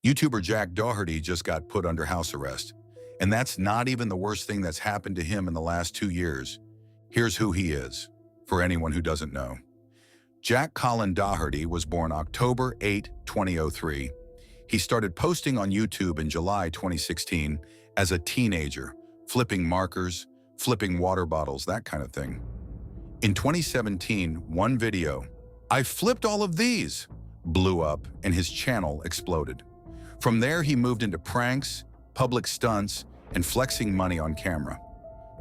YouTuber Jack Daugherty just got put under house arrest. And that's not even the worst thing that's happened to him in the last 2 years. Here's who he is, for anyone who doesn't know. Jack Colin Daugherty was born October 8, 2003. He started posting on YouTube in July 2016 as a teenager, flipping markers, flipping water bottles, that kind of thing. In 2017, one video, "I flipped all of these," blew up and his channel exploded. From there, he moved into pranks, public stunts, and flexing money on camera.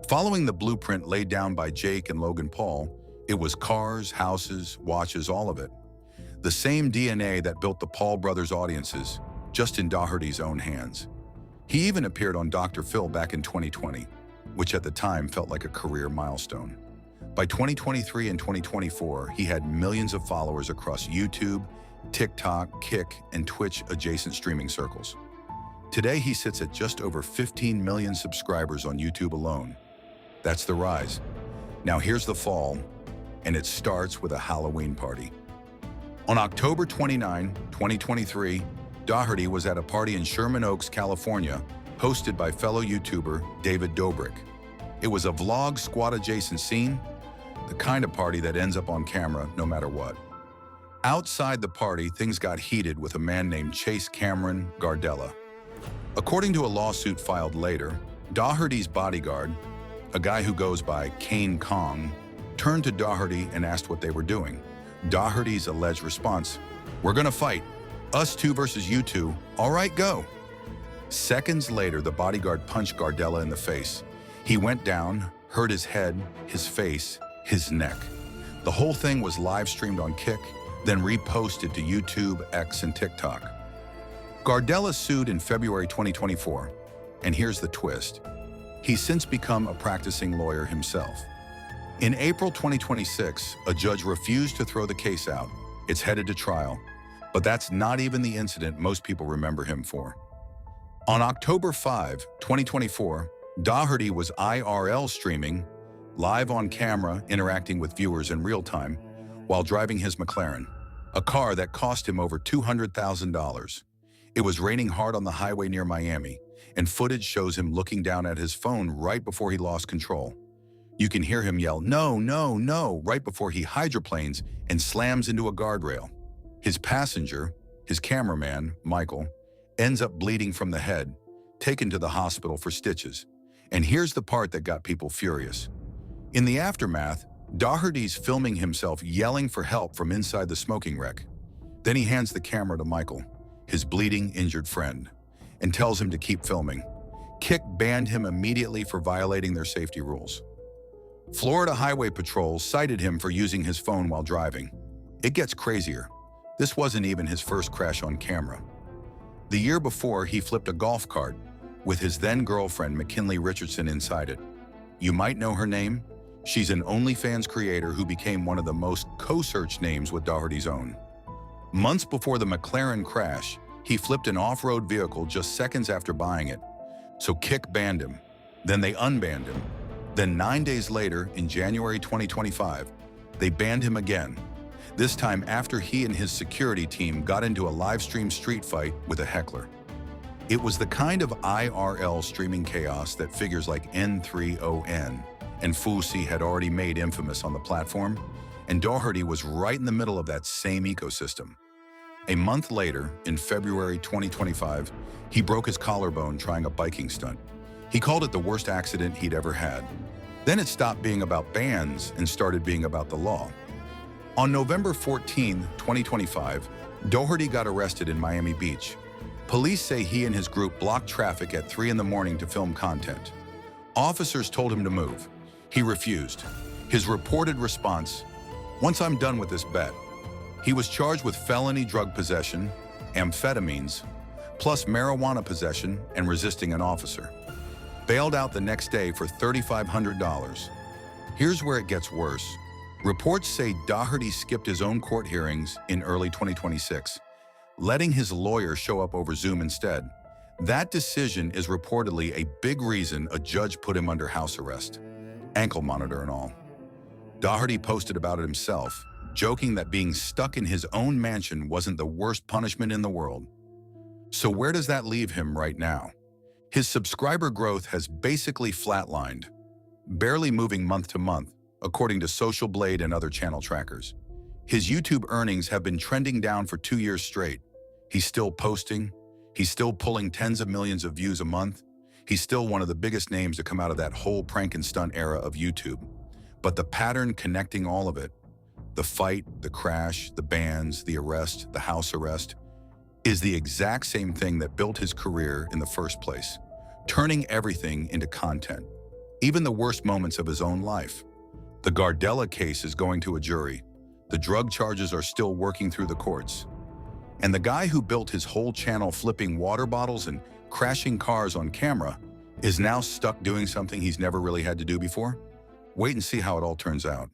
Following the blueprint laid down by Jake and Logan Paul, it was cars, houses, watches, all of it. The same DNA that built the Paul brothers' audiences, just in Daugherty's own hands. He even appeared on Dr. Phil back in 2020, which at the time felt like a career milestone. By 2023 and 2024, he had millions of followers across YouTube, TikTok, Kick, and Twitch adjacent streaming circles. Today, he sits at just over 15 million subscribers on YouTube alone. That's the rise. Now here's the fall, and it starts with a Halloween party. On October 29, 2023, Daugherty was at a party in Sherman Oaks, California, hosted by fellow YouTuber David Dobrik. It was a vlog squad-adjacent scene, the kind of party that ends up on camera no matter what. Outside the party, things got heated with a man named Chase Cameron Gardella. According to a lawsuit filed later, Daugherty's bodyguard, a guy who goes by Kane Kong, turned to Daugherty and asked what they were doing. Daugherty's alleged response, "We're gonna fight. Us two versus you two. All right, go." Seconds later, the bodyguard punched Gardella in the face. He went down, hurt his head, his face, his neck. The whole thing was live streamed on Kick, then reposted to YouTube, X, and TikTok. Gardella sued in February 2024, and here's the twist. He's since become a practicing lawyer himself. In April 2026, a judge refused to throw the case out. It's headed to trial, but that's not even the incident most people remember him for. On October 5, 2024, Daugherty was IRL streaming, live on camera, interacting with viewers in real time, while driving his McLaren, a car that cost him over $200,000. It was raining hard on the highway near Miami, and footage shows him looking down at his phone right before he lost control. You can hear him yell, "No, no, no," right before he hydroplanes and slams into a guardrail. His passenger, his cameraman, Michael, ends up bleeding from the head, taken to the hospital for stitches. And here's the part that got people furious. In the aftermath, Daugherty's filming himself yelling for help from inside the smoking wreck. Then he hands the camera to Michael, his bleeding, injured friend, and tells him to keep filming. Kick banned him immediately for violating their safety rules. Florida Highway Patrol cited him for using his phone while driving. It gets crazier. This wasn't even his first crash on camera. The year before, he flipped a golf cart with his then-girlfriend McKinley Richardson inside it. You might know her name. She's an OnlyFans creator who became one of the most co-searched names with Daugherty's own. Months before the McLaren crash, he flipped an off-road vehicle just seconds after buying it. So Kick banned him. Then they unbanned him. Then 9 days later, in January 2025, they banned him again. This time after he and his security team got into a live stream street fight with a heckler. It was the kind of IRL streaming chaos that figures like N3ON and Fousey had already made infamous on the platform, and Daugherty was right in the middle of that same ecosystem. A month later, in February 2025, he broke his collarbone trying a biking stunt. He called it the worst accident he'd ever had. Then it stopped being about bans and started being about the law. On November 14, 2025, Daugherty got arrested in Miami Beach. Police say he and his group blocked traffic at 3 in the morning to film content. Officers told him to move. He refused. His reported response, "Once I'm done with this bet." He was charged with felony drug possession, amphetamines, plus marijuana possession and resisting an officer. Bailed out the next day for $3,500. Here's where it gets worse. Reports say Daugherty skipped his own court hearings in early 2026, letting his lawyer show up over Zoom instead. That decision is reportedly a big reason a judge put him under house arrest, ankle monitor and all. Daugherty posted about it himself, joking that being stuck in his own mansion wasn't the worst punishment in the world. So where does that leave him right now? His subscriber growth has basically flatlined, barely moving month to month, according to Social Blade and other channel trackers. His YouTube earnings have been trending down for 2 years straight. He's still posting. He's still pulling tens of millions of views a month. He's still one of the biggest names to come out of that whole prank and stunt era of YouTube. But the pattern connecting all of it, the fight, the crash, the bans, the arrest, the house arrest, is the exact same thing that built his career in the first place, turning everything into content, even the worst moments of his own life. The Gardella case is going to a jury. The drug charges are still working through the courts. And the guy who built his whole channel flipping water bottles and crashing cars on camera is now stuck doing something he's never really had to do before. Wait and see how it all turns out.